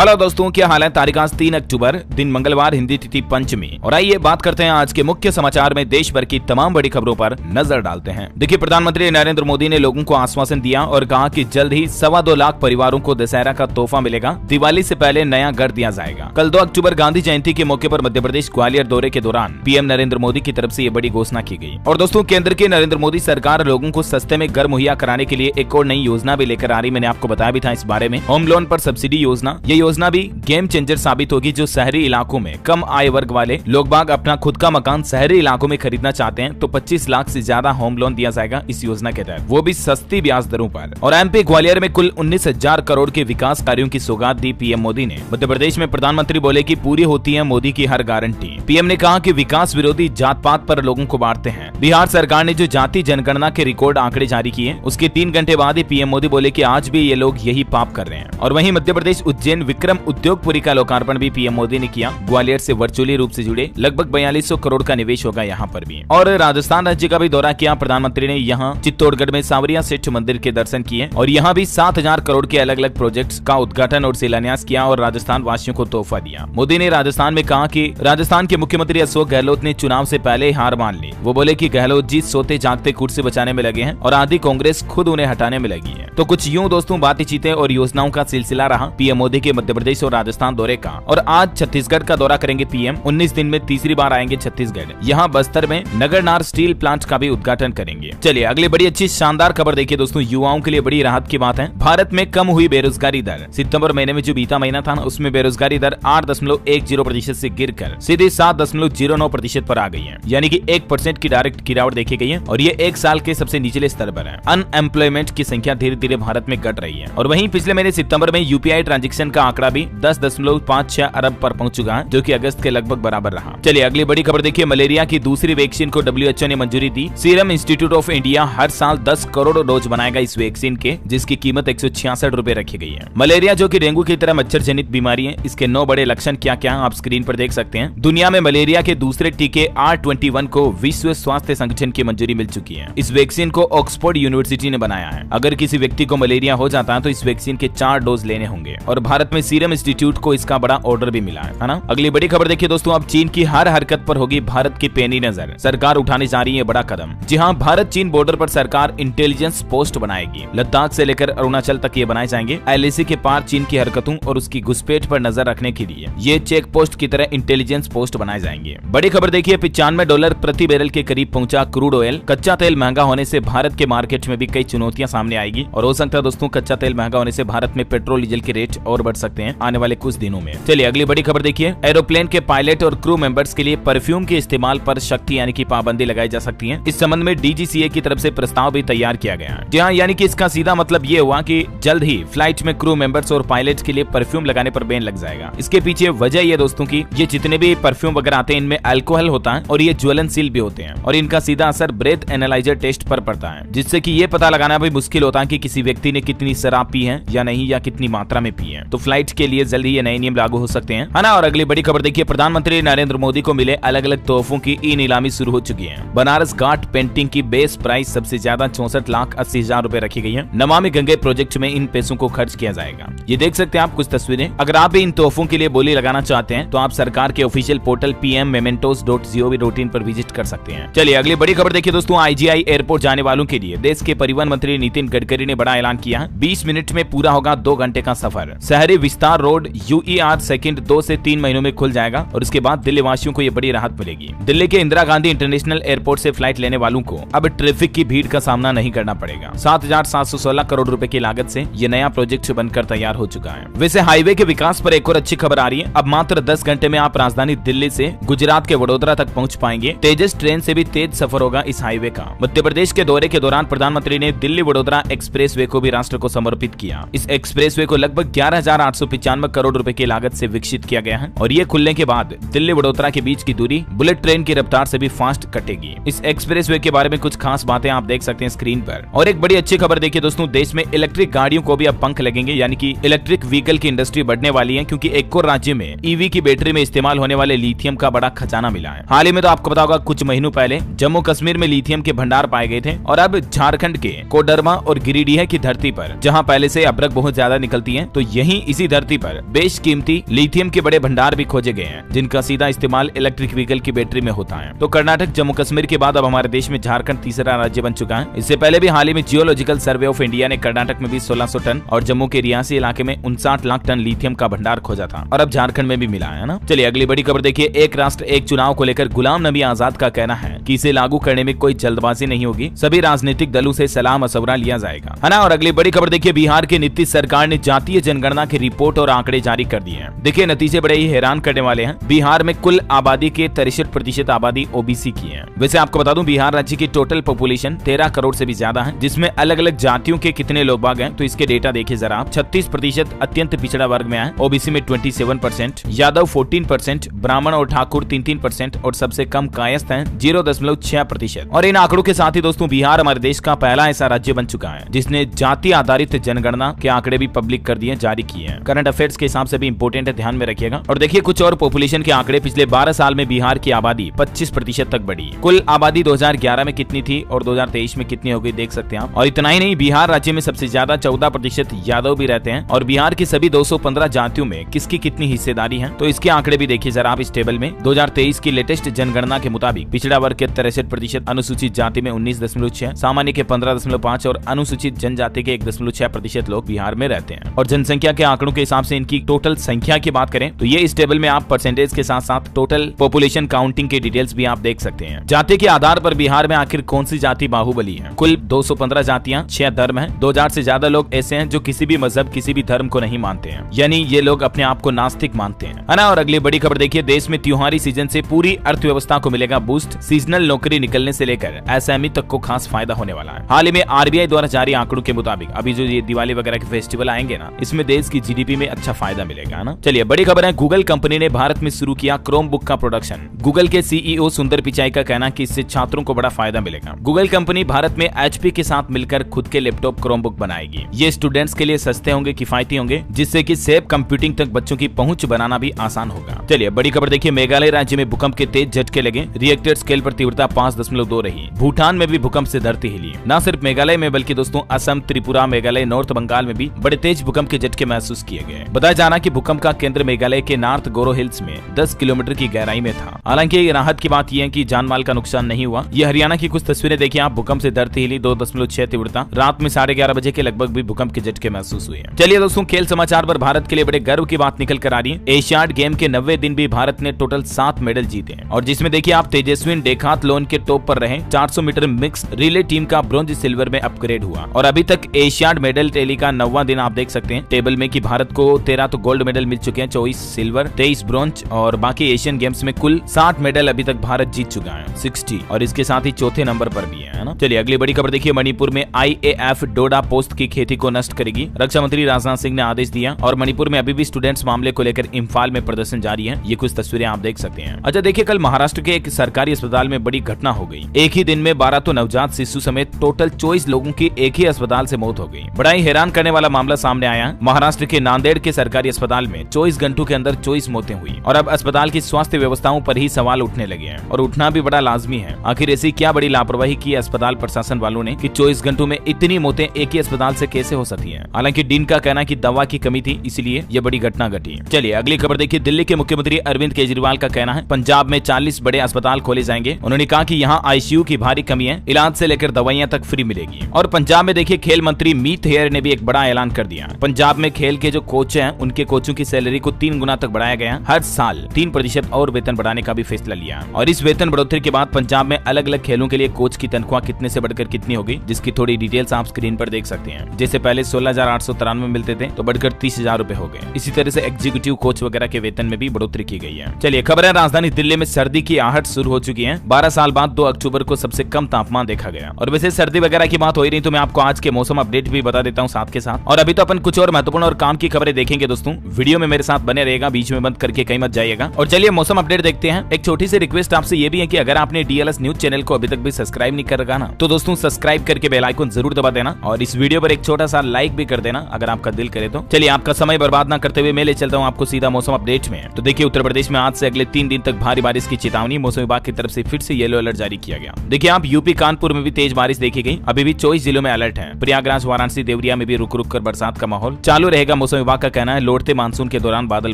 Hello दोस्तों, क्या हाल है। तारीख आज 3 अक्टूबर, दिन मंगलवार, हिंदी तिथि पंचमी। और आइए बात करते हैं आज के मुख्य समाचार में देश भर की तमाम बड़ी खबरों पर नजर डालते हैं। देखिए, प्रधानमंत्री नरेंद्र मोदी ने लोगों को आश्वासन दिया और कहा कि जल्द ही 2.25 लाख परिवारों को दशहरा का तोहफा मिलेगा। दिवाली से पहले नया घर दिया जाएगा। कल 2 अक्टूबर गांधी जयंती के मौके पर मध्य प्रदेश ग्वालियर दौरे के दौरान पीएम नरेंद्र मोदी की तरफ से ये बड़ी घोषणा की गई। और दोस्तों, केंद्र की नरेंद्र मोदी सरकार लोगों को सस्ते में घर मुहैया कराने के लिए एक और नई योजना भी लेकर आ रही। मैंने आपको बताया भी था इस बारे में, होम लोन पर सब्सिडी योजना। ये योजना भी गेम चेंजर साबित होगी। जो शहरी इलाकों में कम आय वर्ग वाले लोग बाग अपना खुद का मकान शहरी इलाकों में खरीदना चाहते हैं तो 25 लाख से ज्यादा होम लोन दिया जाएगा इस योजना के तहत, वो भी सस्ती ब्याज दरों पर। और एमपी ग्वालियर में कुल 19,000 करोड़ के विकास कार्यों की सौगात दी पीएम मोदी ने। मध्य प्रदेश में प्रधानमंत्री बोले कि पूरी होती है मोदी की हर गारंटी। पीएम ने कहा कि विकास विरोधी जात पात पर लोगों को बांटते हैं। बिहार सरकार ने जो जाति जनगणना के रिकॉर्ड आंकड़े जारी किए, उसके 3 घंटे बाद ही पीएम मोदी बोले कि आज भी ये लोग यही पाप कर रहे हैं। और वहीं मध्य प्रदेश उज्जैन विक्रम उद्योगपुरी का लोकार्पण भी पीएम मोदी ने किया। ग्वालियर से वर्चुअली रूप से जुड़े लगभग 4200 करोड़ का निवेश होगा यहाँ पर भी। और राजस्थान राज्य का भी दौरा किया प्रधानमंत्री ने। यहाँ चित्तौड़गढ़ में सांवरिया सेठ मंदिर के दर्शन किए और यहाँ भी 7,000 करोड़ के अलग अलग प्रोजेक्ट्स का उद्घाटन और शिलान्यास किया और राजस्थान वासियों को तोहफा दिया। मोदी ने राजस्थान में कहा कि राजस्थान के मुख्यमंत्री अशोक गहलोत ने चुनाव से पहले हार मान ली। वो बोले कि गहलोत जी सोते जागते कुर्सी बचाने में लगे हैं और आधी कांग्रेस खुद उन्हें हटाने में लगी है। तो कुछ यूं दोस्तों बातचीतें और योजनाओं का सिलसिला रहा पीएम मोदी के मध्य प्रदेश और राजस्थान दौरे का। और आज छत्तीसगढ़ का दौरा करेंगे पीएम। 19 दिन में तीसरी बार आएंगे छत्तीसगढ़। यहाँ बस्तर में नगरनार स्टील प्लांट का भी उद्घाटन करेंगे। चलिए अगली बड़ी अच्छी शानदार खबर देखिए दोस्तों। युवाओं के लिए बड़ी राहत की बात है। भारत में कम हुई बेरोजगारी दर। सितंबर महीने में जो बीता महीना था ना, उसमें बेरोजगारी दर 8.10% से गिरकर सीधे 7.09% पर आ गई है। यानी कि 1% की डायरेक्ट गिरावट देखी गई है और ये 1 साल के सबसे निचले स्तर पर है। अनएम्प्लॉयमेंट की संख्या धीरे धीरे भारत में घट रही है। और वहीं पिछले महीने सितंबर में यूपीआई ट्रांजैक्शन का आंकड़ा भी 10.56 अरब पर पहुंच चुका है, जो कि अगस्त के लगभग बराबर रहा। चलिए अगली बड़ी खबर देखिए। मलेरिया की दूसरी वैक्सीन को WHO ने मंजूरी दी। सीरम इंस्टीट्यूट ऑफ इंडिया हर साल 10 करोड़ डोज बनाएगा इस वैक्सीन के, जिसकी कीमत 166 रुपए रखी गई है। मलेरिया जो कि डेंगू की तरह मच्छर जनित बीमारी है, इसके 9 बड़े लक्षण क्या क्या है आप स्क्रीन पर देख सकते हैं। दुनिया में मलेरिया के दूसरे टीके R21 को विश्व स्वास्थ्य संगठन की मंजूरी मिल चुकी है। इस वैक्सीन को ऑक्सफोर्ड यूनिवर्सिटी ने बनाया है। अगर किसी व्यक्ति को मलेरिया हो जाता है तो इस वैक्सीन के 4 डोज लेने होंगे। और भारत में सीरम इंस्टीट्यूट को इसका बड़ा ऑर्डर भी मिला है ना। अगली बड़ी खबर देखिए दोस्तों। अब चीन की हर हरकत पर होगी भारत की पैनी नजर। सरकार उठाने जा रही है बड़ा कदम। जी हां, भारत चीन बॉर्डर पर सरकार इंटेलिजेंस पोस्ट बनाएगी। लद्दाख से लेकर अरुणाचल तक ये बनाए जाएंगे। LAC के पार चीन की हरकतों और उसकी घुसपैठ पर नजर रखने के लिए ये चेक पोस्ट की तरह इंटेलिजेंस पोस्ट बनाए जाएंगे। बड़ी खबर देखिए। $95 प्रति बैरल के करीब पहुंचा क्रूड ऑयल। कच्चा तेल महंगा होने से भारत के मार्केट में भी कई चुनौतियां सामने आएगी और हो सकता है दोस्तों कच्चा तेल महंगा होने से भारत में पेट्रोल डीजल के रेट और बढ़ सकते हैं आने वाले कुछ दिनों में। चलिए अगली बड़ी खबर देखिए। एरोप्लेन के पायलट और क्रू मेंबर्स के लिए परफ्यूम के इस्तेमाल पर सख्ती यानी कि पाबंदी लगाई जा सकती है। इस संबंध में DGCA की तरफ से प्रस्ताव भी तैयार किया गया है। जी हाँ, यानी कि इसका सीधा मतलब ये हुआ कि जल्द ही फ्लाइट में क्रू मेंबर्स और पायलट के लिए परफ्यूम लगाने पर बैन लग जाएगा। इसके पीछे वजह ये दोस्तों की ये जितने भी परफ्यूम वगैरह आते हैं इनमें अल्कोहल होता है और ये ज्वलनशील भी होते हैं और इनका सीधा असर ब्रेथ एनालाइजर टेस्ट पर पड़ता है, जिससे कि ये पता लगाना भी मुश्किल होता है कि किसी व्यक्ति ने कितनी शराब पी है या नहीं या कितनी मात्रा में पी है। तो फ्लाइट के लिए जल्द ही ये नए नियम लागू हो सकते हैं, है ना। और अगली बड़ी खबर देखिए। प्रधानमंत्री नरेंद्र मोदी को मिले अलग अलग तोहफों की ई नीलामी शुरू हो चुकी है। बनारस घाट पेंटिंग की बेस प्राइस सबसे ज्यादा 64,80,000 रुपए रखी गई है। नमामि गंगे प्रोजेक्ट में इन पैसों को खर्च किया जाएगा। ये देख सकते हैं आप कुछ तस्वीरें। अगर आप भी इन तोहफों के लिए बोली लगाना चाहते हैं तो आप सरकार के ऑफिशियल पोर्टल pmmementos.gov.in पर विजिट कर सकते हैं। चलिए अगली बड़ी खबर देखिए दोस्तों। IGI एयरपोर्ट जाने वालों के लिए देश के परिवहन मंत्री नितिन गडकरी ने बड़ा ऐलान किया। 20 मिनट में पूरा होगा 2 घंटे का सफर। शहरी विस्तार रोड UER सेकंड 2 से 3 महीनों में खुल जाएगा और उसके बाद दिल्ली वासियों को ये बड़ी राहत मिलेगी। दिल्ली के इंदिरा गांधी इंटरनेशनल एयरपोर्ट से फ्लाइट लेने वालों को अब ट्रैफिक की भीड़ का सामना नहीं करना पड़ेगा। 7,716 करोड़ रुपए की लागत से ये नया प्रोजेक्ट बनकर तैयार हो चुका है। वैसे हाईवे के विकास पर एक और अच्छी खबर आ रही है। अब मात्र 10 घंटे में आप राजधानी दिल्ली से गुजरात के वडोदरा तक पहुंच पाएंगे। तेजस ट्रेन से भी तेज सफर होगा इस हाईवे का। मध्य प्रदेश के दौरे के दौरान प्रधानमंत्री ने दिल्ली वडोदरा एक्सप्रेसवे को भी राष्ट्र को समर्पित किया। इस एक्सप्रेसवे को लगभग 11,895 करोड़ रुपए की लागत से विकसित किया गया है और ये खुलने के बाद दिल्ली वडोदरा के बीच की दूरी बुलेट ट्रेन की रफ्तार से भी फास्ट कटेगी। इस एक्सप्रेसवे के बारे में कुछ खास बातें आप देख सकते हैं स्क्रीन पर। और एक बड़ी अच्छी खबर देखिए दोस्तों। देश में इलेक्ट्रिक गाड़ियों को भी अब पंख लगेंगे, यानी कि इलेक्ट्रिक व्हीकल की इंडस्ट्री बढ़ने वाली है, क्योंकि एक और राज्य में ईवी की बैटरी में इस्तेमाल होने वाले लिथियम का बड़ा खजाना मिला है। हाल ही में तो आपको पता होगा कुछ महीनों पहले जम्मू कश्मीर में लिथियम के भंडार पाए गए थे और अब झारखंड के कोडरमा और गिरिडीह की धरती पर जहां पहले से अभ्रक बहुत ज्यादा निकलती है, तो यहीं इसी धरती पर बेशकीमती लिथियम के बड़े भंडार भी खोजे गए हैं, जिनका सीधा इस्तेमाल इलेक्ट्रिक व्हीकल की बैटरी में होता है। तो कर्नाटक, जम्मू कश्मीर के बाद अब हमारे देश में झारखंड तीसरा राज्य बन चुका है। इससे पहले भी हाल ही में जियोलॉजिकल सर्वे ऑफ इंडिया ने कर्नाटक में भी 1600 टन और जम्मू के रियासी इलाके में 59 लाख टन लिथियम का भंडार खोजा था, और अब झारखंड में भी मिला है ना। चलिए अगली बड़ी खबर देखिए। एक राष्ट्र एक चुनाव को लेकर गुलाम नबी आजाद का कहना है कि इसे लागू करने में कोई जल्दबाजी नहीं होगी, सभी राजनीतिक दलों से सलाह मशवरा लिया जाएगा, है ना। और अगली बड़ी खबर देखिए। बिहार के नीतीश सरकार ने जातीय जनगणना की रिपोर्ट और आंकड़े जारी कर दिए हैं। देखिए नतीजे बड़े ही हैरान करने वाले हैं। बिहार में कुल आबादी के 63% आबादी ओबीसी की है। वैसे आपको बता दूं, बिहार राज्य की टोटल पॉपुलेशन 13 करोड़ से भी ज्यादा है, जिसमें अलग अलग जातियों के कितने लोग बाग हैं तो इसके डेटा देखिए जरा आप। 36% अत्यंत पिछड़ा वर्ग में है, ओबीसी में 27%, यादव 14%, ब्राह्मण और ठाकुर 3% और सबसे कम कायस्थ हैं 0.6%। और इन आंकड़ों के साथ ही दोस्तों बिहार हमारे देश का पहला ऐसा राज्य बन चुका है जिसने जाति आधारित जनगणना के आंकड़े भी पब्लिक कर दिए, जारी किए हैं। करंट अफेयर्स के हिसाब से भी इंपोर्टेंट है, ध्यान में रखिएगा। और देखिए कुछ और पॉपुलेशन के आंकड़े। पिछले 12 साल में बिहार की आबादी 25% तक बढ़ी। कुल आबादी 2011 में कितनी थी और 2023 में कितनी हो गई देख सकते हैं आप। और इतना ही नहीं, बिहार राज्य में सबसे ज्यादा 14% यादव भी रहते हैं। और बिहार की सभी 215 जातियों में किसकी कितनी हिस्सेदारी है तो इसके आंकड़े भी देखिए जरा आप इस टेबल में। 2023 की लेटेस्ट जनगणना के मुताबिक पिछड़ा वर्ग के 63%, अनुसूचित जाति में 19.6%, सामान्य के 15.5% और अनुसूचित जनजाति के 1.6% लोग बिहार में रहते हैं। और जनसंख्या के आंकड़ों के हिसाब से इनकी टोटल संख्या की बात करें तो ये इस टेबल में आप परसेंटेज के साथ साथ टोटल पॉपुलेशन काउंटिंग के डिटेल्स भी आप देख सकते हैं। जाति के आधार पर बिहार में आखिर कौन सी जाति बाहुबली है। कुल 215 जातियां, 6 धर्म हैं। 2000 से ज्यादा लोग ऐसे हैं जो किसी भी मजहब, किसी भी धर्म को नहीं मानते हैं, यानी ये लोग अपने आप को नास्तिक मानते हैं, है ना। और अगली बड़ी खबर देखिए। देश में त्योहारी सीजन से पूरी अर्थव्यवस्था को मिलेगा बूस्ट। सीजनल नौकरी निकलने से लेकर एसएमई तक को खास फायदा होने वाला है। हाल ही में आरबीआई द्वारा जारी आंकड़ों के मुताबिक अभी जो ये दिवाली वगैरह के फेस्टिवल आएंगे ना, इसमें देश की जीडीपी में अच्छा फायदा मिलेगा ना। चलिए बड़ी खबर है। गूगल कंपनी ने भारत में शुरू किया क्रोम बुक का प्रोडक्शन। गूगल के सीईओ सुंदर पिचाई का कहना कि इससे छात्रों को बड़ा फायदा मिलेगा। गूगल कंपनी भारत में एचपी के साथ मिलकर खुद के लैपटॉप क्रोम बुक बनाएगी। ये स्टूडेंट्स के लिए सस्ते होंगे, किफायती होंगे, जिससे कि सेफ कंप्यूटिंग तक बच्चों की पहुंच बनाना भी आसान होगा। चलिए बड़ी खबर देखिए। मेघालय राज्य में भूकंप के तेज झटके लगे। रिएक्टर स्केल पर तीव्रता 5.2 रही। भूटान में भी भूकंप से धरती हिली। न सिर्फ मेघालय में बल्कि दोस्तों असम, त्रिपुरा, मेघालय, नॉर्थ बंगाल में भी बड़े तेज भूकंप के झटके महसूस किए गए। बताया जा रहा है कि भूकंप का केंद्र मेघालय के नॉर्थ गोरो हिल्स में 10 किलोमीटर की गहराई में था। हालांकि राहत की बात यह है कि जान माल का नुकसान नहीं हुआ। ये हरियाणा की कुछ तस्वीरें देखिए आप। भूकंप से धरती हिली। 2.6 तीव्रता। रात में 11:30 बजे के लगभग भी भूकंप के झटके महसूस हुए। चलिए दोस्तों खेल समाचार पर भारत के लिए बड़े गर्व की बात निकल कर आ रही है। एशियाड गेम के 90 दिन भी भारत ने टोटल 7 मेडल जीते हैं, और जिसमें देखिए आप तेजस्विन डेकाथलॉन के टॉप पर रहे। 400 मीटर मिक्स रिले टीम का ब्रॉन्ज सिल्वर में अपग्रेड हुआ। और अभी तक एशियाड मेडल टैली का 9वां दिन आप देख सकते हैं टेबल में कि भारत को 13 तो गोल्ड मेडल मिल चुके हैं, 24 सिल्वर, 23 ब्रॉन्ज, और बाकी एशियन गेम्स में कुल 60 मेडल अभी तक भारत जीत चुका है, 60, और इसके साथ ही चौथे नंबर पर भी है ना। चलिए अगली बड़ी खबर देखिए। मणिपुर में IAF डोडा पोस्ट की खेती को नष्ट करेगी। रक्षा मंत्री राजनाथ सिंह ने आदेश दिया। और मणिपुर में अभी भी स्टूडेंट्स मामले को लेकर इम्फाल में प्रदर्शन जारी है। ये कुछ तस्वीरें आप देख सकते हैं। अच्छा देखिए, कल महाराष्ट्र के एक सरकारी अस्पताल में बड़ी घटना हो गई। एक ही दिन में 12 तो नवजात शिशु समेत टोटल 24 लोगों की एक ही अस्पताल से मौत हो गई। बड़ा ही हैरान करने वाला मामला सामने आया। महाराष्ट्र के नांदेड़ के सरकारी अस्पताल में 24 घंटों के अंदर 24 मौतें हुई। और अब अस्पताल की स्वास्थ्य व्यवस्थाओं पर ही सवाल उठने लगे हैं, और उठना भी बड़ा लाजमी है। आखिर ऐसी क्या बड़ी लापरवाही की अस्पताल प्रशासन वालों ने कि 24 घंटों में इतनी मौतें एक ही अस्पताल से कैसे हो सकती हैं। हालांकि डीन का कहना कि दवा की कमी थी, इसलिए ये बड़ी घटना घटी। चलिए अगली खबर देखिए। दिल्ली के मुख्यमंत्री अरविंद केजरीवाल का कहना है पंजाब में 40 बड़े अस्पताल खोले जाएंगे। उन्होंने कहा कि यहाँ ICU की भारी कमी है, इलाज से लेकर दवाइयां तक फ्री मिलेगी। और पंजाब में देखिए खेल मंत्री मीत हेयर ने भी एक बड़ा ऐलान कर दिया। पंजाब में खेल के जो कोच हैं उनके कोचों की सैलरी को 3 गुना तक बढ़ाया गया। हर साल 3% और वेतन बढ़ाने का भी फैसला लिया। और इस वेतन बढ़ोतरी के बाद पंजाब में अलग अलग खेलों के लिए कोच की तनख्वाह कितने से बढ़कर कितनी होगी, जिसकी थोड़ी डिटेल्स आप स्क्रीन पर देख सकते हैं। जैसे पहले 16,893 मिलते थे तो बढ़कर 30,000 रुपए हो गए। इसी तरह से एग्जीक्यूटिव कोच वगैरह के वेतन में भी बढ़ोतरी की गई है। चलिए खबर है, राजधानी दिल्ली में सर्दी की आहट शुरू हो चुकी है। 12 साल बाद 2 अक्टूबर को सबसे कम तापमान देखा गया। और वैसे सर्दी वगैरह की बात हो ही रही तो मैं आपको आज के मौसम अपडेट भी बता देता हूँ साथ के साथ। और अभी तो अपन कुछ और महत्वपूर्ण और काम की खबरें देखेंगे दोस्तों। वीडियो में मेरे साथ बने रहेगा, बीच में बंद करके कहीं मत जाइएगा। और चलिए मौसम अपडेट देखते हैं। एक छोटी सी रिक्वेस्ट आपसे ये भी है कि अगर आपने DLS न्यूज चैनल को अभी तक भी सब्सक्राइब नहीं कर रखा ना, तो दोस्तों सब्सक्राइब करके बेल आइकन जरूर दबा देना, और इस वीडियो पर एक छोटा सा लाइक भी कर देना अगर आपका दिल करे तो। चलिए आपका समय बर्बाद ना करते हुए मैं ले चलता हूँ आपको सीधा मौसम अपडेट में। तो देखिए उत्तर प्रदेश में आज से अगले 3 दिन तक भारी बारिश की चेतावनी मौसम विभाग की तरफ से फिर से येलो अलर्ट जारी किया गया। देखिए आप यूपी कानपुर में भी तेज बारिश देखी गई। अभी भी 24 जिलों में अलर्ट है। प्रयागराज, वाराणसी, देवरिया में भी रुक रुक कर बरसात का माहौल चालू रहेगा। मौसम मौसम विभाग का कहना है लौटते मानसून के दौरान बादल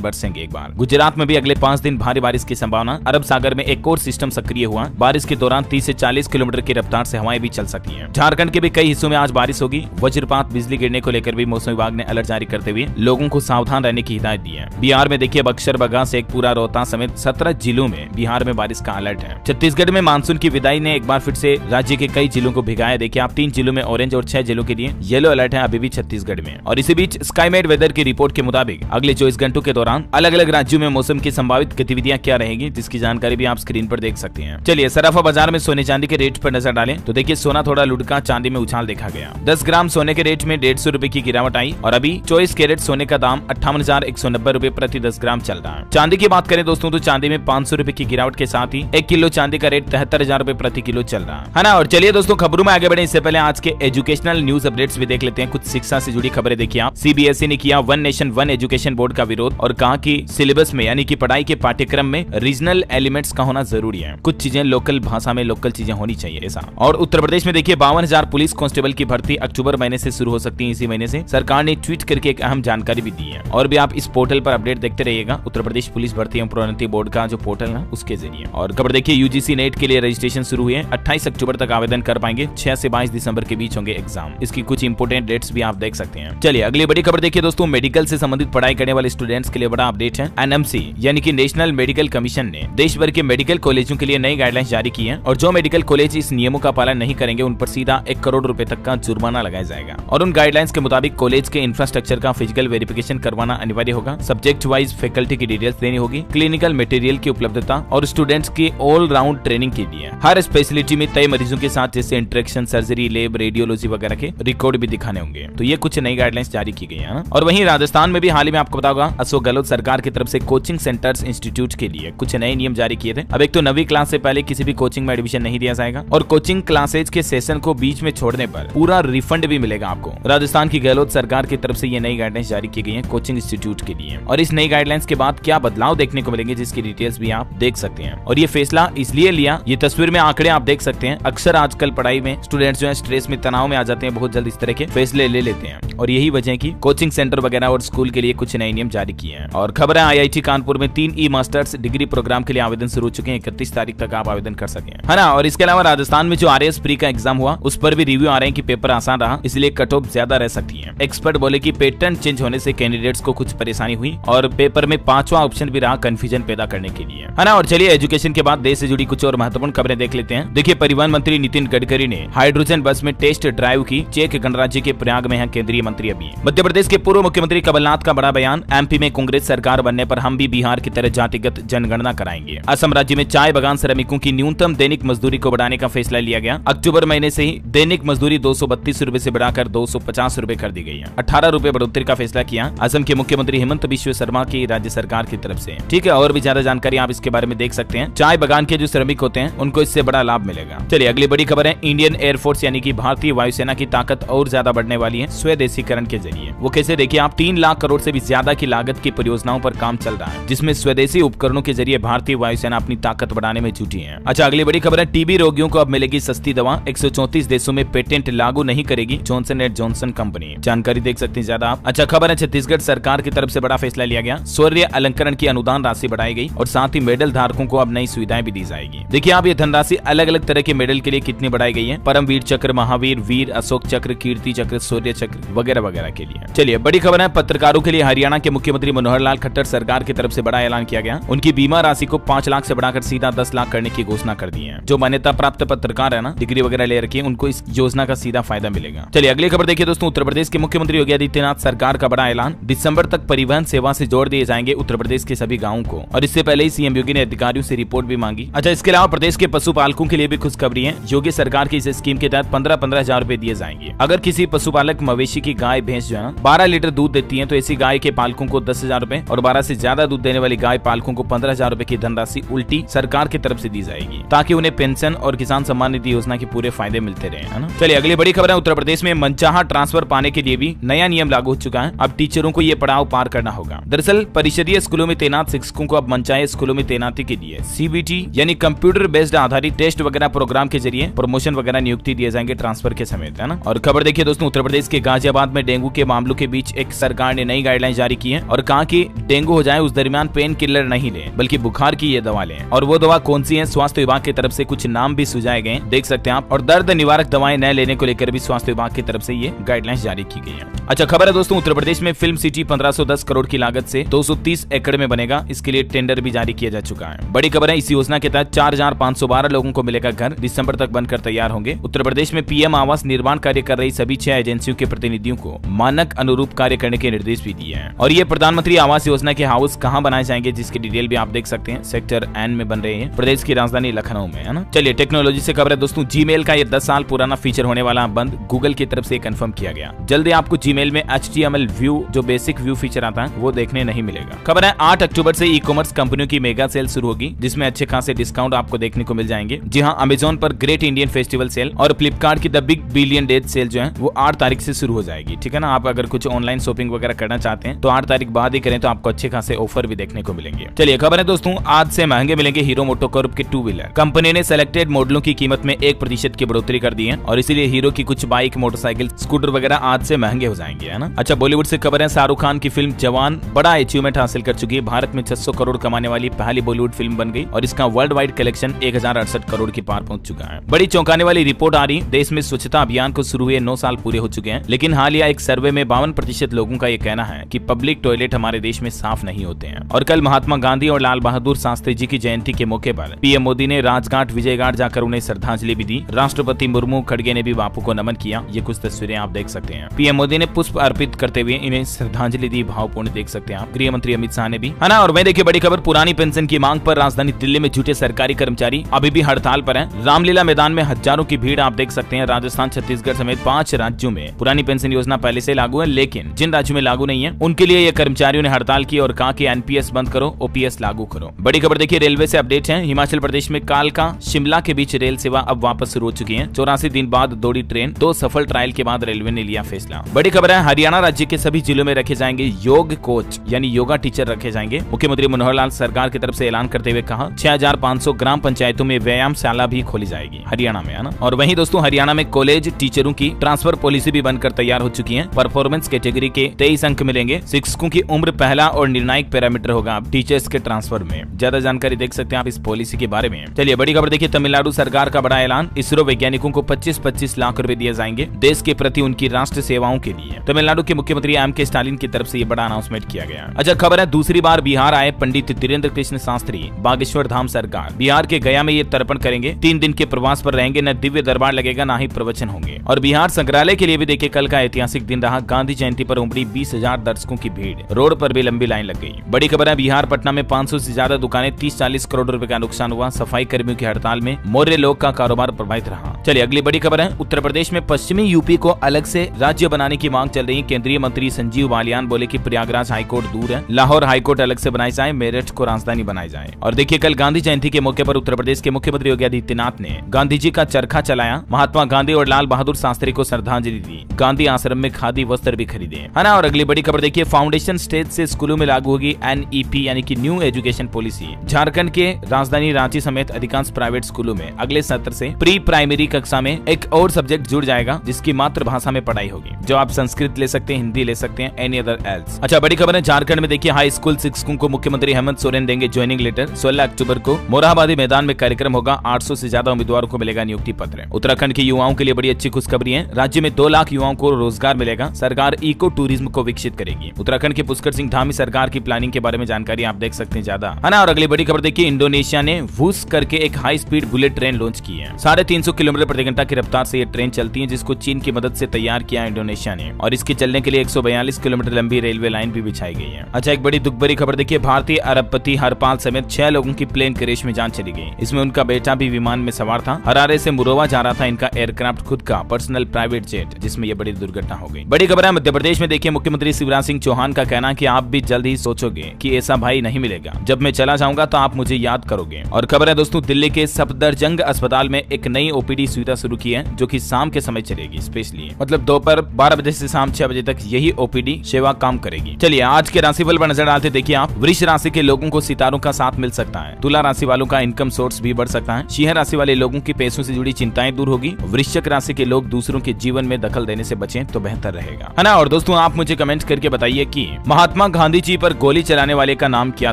बरसेंगे एक बार। गुजरात में भी अगले 5 दिन भारी बारिश की संभावना। अरब सागर में एक और सिस्टम सक्रिय हुआ। बारिश के दौरान 30 से 40 किलोमीटर की रफ्तार से हवाएं भी चल सकती हैं। झारखंड के भी कई हिस्सों में आज बारिश होगी। वज्रपात, बिजली गिरने को लेकर भी मौसम विभाग ने अलर्ट जारी करते हुए लोगों को सावधान रहने की हिदायत दी है। बिहार में देखिए बक्सर, बगा, शेखपुरा, रोहतास समेत 17 जिलों में बिहार में बारिश का अलर्ट है। छत्तीसगढ़ में मानसून की विदाई ने एक बार फिर से राज्य के कई जिलों को भिगाया। देखिए आप 3 जिलों में ऑरेंज और 6 जिलों के लिए येलो अलर्ट है अभी भी छत्तीसगढ़ में। और इसी बीच स्काईमेट वेदर की रिपोर्ट के मुताबिक अगले 24 घंटों के दौरान अलग अलग राज्यों में मौसम की संभावित गतिविधियां क्या रहेंगी, जिसकी जानकारी भी आप स्क्रीन पर देख सकते हैं। चलिए सराफा बाजार में सोने चांदी के रेट पर नजर डालें तो देखिए सोना थोड़ा लुढ़का, चांदी में उछाल देखा गया। 10 ग्राम सोने के रेट में 150 रुपए की गिरावट आई और अभी 24 कैरेट सोने का दाम 58,190 रुपए प्रति 10 ग्राम चल रहा है। चांदी की बात करें दोस्तों तो चांदी में 500 रुपए की गिरावट के साथ ही 1 किलो चांदी का रेट 73,000 रुपए प्रति किलो चल रहा है ना। और चलिए दोस्तों खबरों में आगे बढ़े इससे पहले आज के एजुकेशनल न्यूज अपडेट्स भी देख लेते हैं। कुछ शिक्षा से जुड़ी खबरें देखिए आप। सीबीएसई ने किया one nation one education board का विरोध और कहा कि सिलेबस में यानी कि पढ़ाई के पाठ्यक्रम में रीजनल एलिमेंट्स का होना जरूरी है। कुछ चीजें लोकल भाषा में लोकल चीजें होनी चाहिए ऐसा। और उत्तर प्रदेश में देखिए 52,000 पुलिस कांस्टेबल की भर्ती अक्टूबर महीने से शुरू हो सकती है। इसी महीने से सरकार ने ट्वीट करके एक अहम जानकारी भी दी है। और भी आप इस पोर्टल पर अपडेट देखते रहिएगा, उत्तर प्रदेश पुलिस भर्ती एवं प्रोन्नति बोर्ड का जो पोर्टल है उसके जरिए। और खबर देखिए यूजीसी नेट के लिए रजिस्ट्रेशन शुरू हुई है। 28 अक्टूबर तक आवेदन कर पाएंगे। 6 से 22 दिसंबर के बीच होंगे एग्जाम। इसकी कुछ इंपोर्टेंट डेट्स भी आप देख सकते हैं। चलिए अगली बड़ी खबर देखिए दोस्तों, मेडिकल से संबंधित पढ़ाई करने वाले स्टूडेंट्स के लिए बड़ा अपडेट है। एनएमसी यानी कि नेशनल मेडिकल कमीशन ने देश भर के मेडिकल कॉलेजों के लिए नई गाइडलाइंस जारी की है। और जो मेडिकल कॉलेज इस नियमों का पालन नहीं करेंगे उन पर सीधा 1 करोड़ रुपए तक का जुर्माना लगाया जाएगा। और उन गाइडलाइंस के मुताबिक कॉलेज के इंफ्रास्ट्रक्चर का फिजिकल वेरिफिकेशन करवाना अनिवार्य होगा। सब्जेक्ट वाइज फैकल्टी की डिटेल्स देनी होगी। क्लिनिकल मटेरियल की उपलब्धता और स्टूडेंट्स की ऑल राउंड ट्रेनिंग के लिए हर स्पेशलिटी में तय मरीजों के साथ जैसे इंटरेक्शन, सर्जरी, लैब, रेडियोलॉजी वगैरह के रिकॉर्ड भी दिखाने होंगे। तो ये कुछ नई गाइडलाइंस जारी की गई है। और वहीं राजस्थान में भी हाल ही में आपको पता होगा अशोक गहलोत सरकार की तरफ से कोचिंग सेंटर्स इंस्टीट्यूट के लिए कुछ नए नियम जारी किए थे। अब एक तो 9वीं क्लास से पहले किसी भी कोचिंग में एडमिशन नहीं दिया जाएगा और कोचिंग क्लासेज के सेशन को बीच में छोड़ने पर पूरा रिफंड भी मिलेगा आपको। राजस्थान की गहलोत सरकार की तरफ से ये नई गाइडलाइंस जारी की गई है कोचिंग इंस्टीट्यूट के लिए। और इस नई गाइडलाइंस के बाद क्या बदलाव देखने को मिलेंगे जिसकी डिटेल्स भी आप देख सकते हैं। और ये फैसला इसलिए लिया, ये तस्वीर में आंकड़े आप देख सकते हैं। अक्सर आजकल पढ़ाई में स्टूडेंट्स जो है स्ट्रेस में, तनाव में आ जाते हैं, बहुत जल्द इस तरह के फैसले ले लेते हैं। और यही वजह है कि कोचिंग सेंटर वगैरह और स्कूल के लिए कुछ नए नियम जारी किए हैं। और खबर है आईआईटी कानपुर में 3 ई मास्टर्स डिग्री प्रोग्राम के लिए आवेदन शुरू हो चुके हैं। 31 तारीख तक आप आवेदन कर सकें, है ना। और इसके अलावा राजस्थान में जो आरएएस प्री का एग्जाम हुआ उस पर भी रिव्यू आ रहे हैं कि पेपर आसान रहा, इसलिए कट ऑफ ज्यादा रह सकती है। एक्सपर्ट बोले कि पैटर्न चेंज होने से कैंडिडेट्स को कुछ परेशानी हुई और पेपर में 5वां ऑप्शन भी रहा कंफ्यूजन पैदा करने के लिए, है ना। और चलिए एजुकेशन के बाद देश से जुड़ी कुछ और महत्वपूर्ण खबरें देख लेते हैं। देखिए परिवहन मंत्री नितिन गडकरी ने हाइड्रोजन बस में टेस्ट ड्राइव की। चेक गणराज्य के प्रयाग में है केंद्रीय मंत्री। अभी मध्य प्रदेश के पूर्व मुख्यमंत्री कमलनाथ का बड़ा बयान। एमपी में कांग्रेस सरकार बनने पर हम भी बिहार की तरह जातिगत जनगणना कराएंगे। असम राज्य में चाय बागान श्रमिकों की न्यूनतम दैनिक मजदूरी को बढ़ाने का फैसला लिया गया। अक्टूबर महीने से ही दैनिक मजदूरी 232 रुपए से बढ़ाकर 250 रुपए कर दी गई है। 18 रुपए बढ़ोतरी का फैसला किया असम के मुख्यमंत्री हेमंत बिश्व शर्मा की राज्य सरकार की तरफ से। ठीक है, और भी ज्यादा जानकारी आप इसके बारे में देख सकते हैं। चाय बागान के जो श्रमिक होते हैं उनको इससे बड़ा लाभ मिलेगा। चलिए अगली बड़ी खबर है इंडियन एयरफोर्स यानी कि भारतीय वायुसेना की ताकत और ज्यादा बढ़ने वाली है स्वदेशीकरण के जरिए। वो कैसे, देखिए आप 3 लाख करोड़ से भी ज्यादा की लागत की परियोजनाओं पर काम चल रहा है जिसमें स्वदेशी उपकरणों के जरिए भारतीय वायुसेना अपनी ताकत बढ़ाने में जुटी है। अच्छा अगली बड़ी खबर है टीबी रोगियों को अब मिलेगी सस्ती दवा। 134 देशों में पेटेंट लागू नहीं करेगी जॉनसन एंड जॉनसन कंपनी। जानकारी देख सकते हैं ज्यादा आप। अच्छा खबर है छत्तीसगढ़ सरकार की तरफ से बड़ा फैसला लिया गया। शौर्य अलंकरण की अनुदान राशि बढ़ाई गई और साथ ही मेडल धारकों को अब नई सुविधाएं भी दी जाएगी। देखिए आप ये धनराशि अलग अलग तरह के मेडल के लिए कितनी बढ़ाई गई है। परमवीर चक्र, महावीर, वीर, अशोक चक्र, कीर्ति चक्र, शौर्य चक्र वगैरह वगैरह के लिए। चलिए बड़ी खबर है पत्रकारों के लिए हरियाणा के मुख्यमंत्री मनोहर लाल खट्टर सरकार की तरफ से बड़ा ऐलान किया गया। उनकी बीमा राशि को 5 लाख से बढ़ाकर सीधा 10 लाख करने की घोषणा कर दी है। जो मान्यता प्राप्त पत्रकार है ना, डिग्री वगैरह ले रखी है, उनको इस योजना का सीधा फायदा मिलेगा। चलिए अगली खबर देखिए दोस्तों, उत्तर प्रदेश के मुख्यमंत्री योगी आदित्यनाथ सरकार का बड़ा ऐलान। दिसंबर तक परिवहन सेवा से जोड़ दिए जाएंगे उत्तर प्रदेश के सभी गाँवों को। और इससे पहले ही सीएम योगी ने अधिकारियों से रिपोर्ट भी मांगी। अच्छा इसके अलावा प्रदेश के पशुपालकों के लिए भी खुशखबरी है। योगी सरकार की इस स्कीम के तहत 15-15 हजार रुपए दिए जाएंगे। अगर किसी पशुपालक मवेशी की गाय भैंस जो है 12 लीटर दूध देती है तो ऐसी गाय के पालकों को 10,000 रुपए और 12 से ज्यादा दूध देने वाली गाय पालकों को 15,000 रुपए की धनराशि उल्टी सरकार की तरफ से दी जाएगी ताकि उन्हें पेंशन और किसान सम्मान निधि योजना के पूरे फायदे मिलते रहे, है ना। चलिए अगली बड़ी खबर है उत्तर प्रदेश में मनचाहा ट्रांसफर पाने के लिए भी नया नियम लागू हो चुका है। अब टीचरों को ये पड़ाव पार करना होगा। दरअसल परिषदीय स्कूलों में तैनात शिक्षकों को अब मनचाहे स्कूलों में तैनाती के लिए सीबीटी यानी कंप्यूटर बेस्ड आधारित टेस्ट वगैरह प्रोग्राम के जरिए प्रमोशन वगैरह नियुक्ति दिए जाएंगे ट्रांसफर के समेत, है ना। और खबर देखिए दोस्तों, उत्तर प्रदेश के गाजियाबाद में डेंगू के मामलों के बीच एक सरकार ने नई गाइडलाइन जारी की है और कहा कि डेंगू हो जाए उस दरमियान पेन किलर नहीं ले, बल्कि बुखार की ये दवा लें। और वो दवा कौन सी है, स्वास्थ्य विभाग की तरफ से कुछ नाम भी सुझाए गए, देख सकते हैं आप। और दर्द निवारक दवाएं न लेने को लेकर भी स्वास्थ्य विभाग की तरफ से ये गाइडलाइंस जारी की गई है। अच्छा खबर है दोस्तों, उत्तर प्रदेश में फिल्म सिटी 1510 करोड़ की लागत से 230 एकड़ में बनेगा। इसके लिए टेंडर भी जारी किया जा चुका है। बड़ी खबर है, इस योजना के तहत 4512 लोगों को मिलेगा घर, दिसंबर तक बनकर तैयार होंगे। उत्तर प्रदेश में पीएम आवास निर्माण कार्य कर रही सभी 6 एजेंसियों के प्रतिनिधियों को मानक अनुरूप कार्य करने के निर्देश भी दिए हैं। और ये प्रधानमंत्री आवास योजना के हाउस कहाँ बनाए जाएंगे, जिसकी डिटेल भी आप देख सकते हैं, सेक्टर एन में बन रहे हैं, प्रदेश की राजधानी लखनऊ में, है ना। चलिए टेक्नोलॉजी से खबर है दोस्तों, जीमेल का ये 10 साल पुराना फीचर होने वाला बंद गूगल की तरफ से कंफर्म किया गया। जल्दी आपको जीमेल में HTML व्यू जो बेसिक व्यू फीचर आता है वो देखने नहीं मिलेगा। खबर है 8 अक्टूबर से ई कॉमर्स कंपनियों की मेगा सेल शुरू होगी, जिसमें अच्छे खासे डिस्काउंट आपको देखने को मिल जाएंगे। जी हाँ, अमेजोन पर ग्रेट इंडियन फेस्टिवल सेल और फ्लिपकार्ट की the big billion days cell जो है वो 8 तारीख से शुरू हो जाएगी। ठीक है ना, आप अगर कुछ ऑनलाइन शॉपिंग वगैरह करना चाहते हैं तो 8 तारीख बाद ही करें तो आपको अच्छे खासे ऑफर भी देखने को मिलेंगे। चलिए खबर है दोस्तों, आज से महंगे मिलेंगे हीरो मोटोकॉर्प के 2 व्हीलर। कंपनी ने सेलेक्टेड मॉडलों की कीमत में 1% की बढ़ोतरी कर दी है और इसीलिए हीरो की कुछ बाइक, मोटरसाइकिल, स्कूटर वगैरह आज से महंगे हो जाएंगे, है ना। अच्छा बॉलीवुड से खबर है, शाहरुख खान की फिल्म जवान बड़ा अचीवमेंट हासिल कर चुकी है। भारत में 600 करोड़ कमाने वाली पहली बॉलीवुड फिल्म बन गई और इसका वर्ल्ड वाइड कलेक्शन 1068 करोड़ की पार पहुंच चुका है। बड़ी चौंकाने वाली रिपोर्ट आ रही, देश में स्वच्छता अभियान को शुरू हुए 9 साल पूरे हो चुके हैं, लेकिन हालिया एक सर्वे में 52% लोगों का ये कहना है कि पब्लिक टॉयलेट हमारे देश में साफ नहीं होते हैं। और कल महात्मा गांधी और लाल बहादुर शास्त्री जी की जयंती के मौके पर पीएम मोदी ने राजघाट, विजयघाट जाकर उन्हें श्रद्धांजलि भी दी। राष्ट्रपति मुर्मू, खड़गे ने भी बापू को नमन किया। ये कुछ तस्वीरें आप देख सकते हैं। पीएम मोदी ने पुष्प अर्पित करते हुए इन्हें श्रद्धांजलि दी, भावपूर्ण देख सकते हैं आप। गृह मंत्री अमित शाह ने भी, है ना। और वहीं देखिए बड़ी खबर, पुरानी पेंशन की मांग पर राजधानी दिल्ली में जुटे सरकारी कर्मचारी अभी भी हड़ताल पर हैं। रामलीला मैदान में हजारों की भीड़ आप देख सकते हैं। राजस्थान, छत्तीसगढ़ समेत 5 राज्यों में पुरानी पेंशन योजना पहले से लागू है, लेकिन जिन राज्यों में लागू नहीं है उनके लिए ये कर्मचारियों ने हड़ताल की और कहा कि एनपीएस बंद करो, ओपीएस लागू करो। बड़ी खबर देखिए, रेलवे से अपडेट है। हिमाचल प्रदेश में कालका शिमला के बीच रेल सेवा अब वापस शुरू हो चुकी है। 84 दिन बाद दौड़ी ट्रेन, 2 सफल ट्रायल के बाद रेलवे ने लिया फैसला। बड़ी खबर है, हरियाणा राज्य के सभी जिलों में रखे जाएंगे योग कोच यानी योगा टीचर रखे जाएंगे। मुख्यमंत्री मनोहर लाल सरकार की तरफ से ऐलान करते हुए कहा 6500 ग्राम पंचायतों में व्यायामशाला भी खोली जाएगी हरियाणा में, है ना। और वहीं दोस्तों हरियाणा में कॉलेज टीचरों की ट्रांसफर पॉलिसी भी बनकर तैयार हो चुकी है। परफॉर्मेंस कैटेगरी के 23 अंक मिलेंगे। शिक्षकों की उम्र पहला और निर्णायक पैरामीटर होगा टीचर्स के ट्रांसफर में। ज्यादा जानकारी देख सकते हैं आप इस पॉलिसी के बारे में। चलिए बड़ी खबर देखिए, तमिलनाडु सरकार का बड़ा ऐलान, इसरो वैज्ञानिकों को 25-25 लाख रुपए दिए जाएंगे देश के प्रति उनकी राष्ट्र सेवाओं के लिए। तमिलनाडु के मुख्यमंत्री एम.के. स्टालिन की तरफ से ये बड़ा अनाउंसमेंट किया गया। अच्छा खबर है, दूसरी बार बिहार आए पंडित धीरेन्द्र कृष्ण शास्त्री, बागेश्वर धाम सरकार। बिहार के गया में ये तर्पण करेंगे। 3 दिन के प्रवास पर रहेंगे, न दिव्य दरबार लगेगा न ही प्रवचन होंगे। और बिहार संग्रहालय के लिए भी देखिए कल का ऐतिहासिक दिन रहा। गांधी जयंती पर उमड़ी 20,000 दर्शकों की भीड़, रोड पर भी लंबी लाइन लग गई। बड़ी खबर है, बिहार पटना में 500 से ज्यादा दुकानें, 30-40 करोड़ रुपए का नुकसान हुआ। सफाई कर्मियों की हड़ताल में मौर्य लोग का कारोबार प्रभावित रहा। चलिए अगली बड़ी खबर है, उत्तर प्रदेश में पश्चिमी यूपी को अलग से राज्य बनाने की मांग चल रही है। केंद्रीय मंत्री संजीव बालियान बोले कि प्रयागराज हाईकोर्ट दूर है, लाहौर हाईकोर्ट अलग से बनाई जाए, मेरठ को राजधानी बनाई जाए। और देखिए कल गांधी जयंती के मौके पर उत्तर प्रदेश के मुख्यमंत्री योगी आदित्यनाथ ने गांधी जी का चरखा चलाया। महात्मा गांधी और लाल बहादुर शास्त्री को श्रद्धांजलि दी। गांधी आश्रम में खादी वस्त्र भी खरीदे, है ना। और अगली बड़ी खबर देखिए, फाउंडेशन स्टेज से स्कूलों में लागू होगी NEP यानी कि न्यू एजुकेशन पॉलिसी। झारखंड के राजधानी रांची समेत अधिकांश प्राइवेट स्कूलों में अगले सत्र से प्री प्राइमरी कक्षा में एक और सब्जेक्ट जुड़ जाएगा, जिसकी मातृभाषा में पढ़ाई होगी। जो आप संस्कृत ले सकते हैं, हिंदी ले सकते हैं, एनी अदर एल्स। अच्छा बड़ी खबर है, झारखंड में देखिए हाई स्कूल शिक्षकों को मुख्यमंत्री हेमंत सोरेन देंगे ज्वाइनिंग लेटर। 16 अक्टूबर को मोरहाबादी मैदान में कार्यक्रम होगा। 800 से ज्यादा उम्मीदवारों को मिलेगा नियुक्ति पत्र। उत्तराखंड के युवाओं के लिए बड़ी अच्छी खुशखबरी है। राज्य में 2 लाख युवाओं को रोजगार मिलेगा। सरकार इको टूरिज्म को विकसित करेगी। उत्तराखंड के पुष्कर सिंह धामी सरकार की प्लानिंग के बारे में जानकारी आप देख सकते हैं ज्यादा, है ना। और अगली बड़ी खबर देखिए, इंडोनेशिया ने वूस करके एक high speed bullet train launch की है। 350 किलोमीटर प्रति घंटा की रफ्तार से ये ट्रेन चलती है, जिसको चीन की मदद से तैयार किया इंडोनेशिया ने। और इसके चलने के लिए 142 किलोमीटर लंबी रेलवे लाइन भी बिछाई गई है। अच्छा एक बड़ी दुख भरी खबर देखिए, भारतीय अरबपति हरपाल समेत 6 लोगों की प्लेन क्रैश में जान चली गई। इसमें उनका बेटा भी विमान में सवार था। हरारे से मुरोवा जा रहा था इनका एयरक्राफ्ट, खुद का पर्सनल प्राइवेट जेट, जिसमें यह बड़ी दुर्घटना हो गई। बड़ी खबर है, मध्य प्रदेश में देखिए मुख्यमंत्री शिवराज सिंह चौहान का कहना है कि आप भी जल्द ही सोचोगे कि ऐसा भाई नहीं मिलेगा। जब मैं चला जाऊंगा तो आप मुझे याद करोगे। और खबर है दोस्तों, दिल्ली के सफदरजंग अस्पताल में एक नई ओपीडी सुविधा शुरू की है, जो कि शाम के समय चलेगी स्पेशली, मतलब दोपहर 12 बजे से शाम 6 बजे तक यही ओपीडी सेवा काम करेगी। चलिए आज के राशिफल पर नजर डालते देखिए आप। वृष राशि के लोगों को सितारों का साथ मिल सकता है। तुला राशि वालों का इनकम सोर्स भी बढ़ सकता है। सिंह राशि वाले लोगों की पैसों से जुड़ी चिंताएं दूर होगी। वृश्चिक राशि के लोग दूसरों के जीवन में दखल देने से बचें तो बेहतर रहेगा, है ना। और दोस्तों आप मुझे कमेंट करके बताइए कि महात्मा गांधी जी पर गोली चलाने वाले का नाम क्या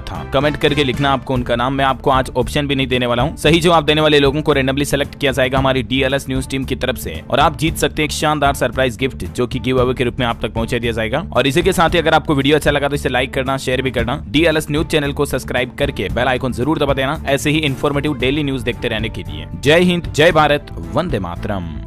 था। कमेंट करके लिखना आपको उनका नाम। मैं आपको आज ऑप्शन भी नहीं देने वाला हूँ। सही जवाब देने वाले लोगों को रेंडमली सेलेक्ट किया जाएगा हमारी DLS न्यूज टीम की तरफ से, और आप जीत सकते हैं एक शानदार सरप्राइज गिफ्ट जो कि गिव अवे के रूप में आप तक पहुंचा दिया जाएगा। और इसी के साथ ही अगर आपको वीडियो अच्छा लगा तो इसे लाइक करना, शेयर भी करना, DLS न्यूज चैनल को सब्सक्राइब करके बेल आइकन जरूर दबा देना ऐसे ही इन्फॉर्मेटिव डेली न्यूज देखते रहने के लिए। जय हिंद, जय भारत, वंदे मातरम।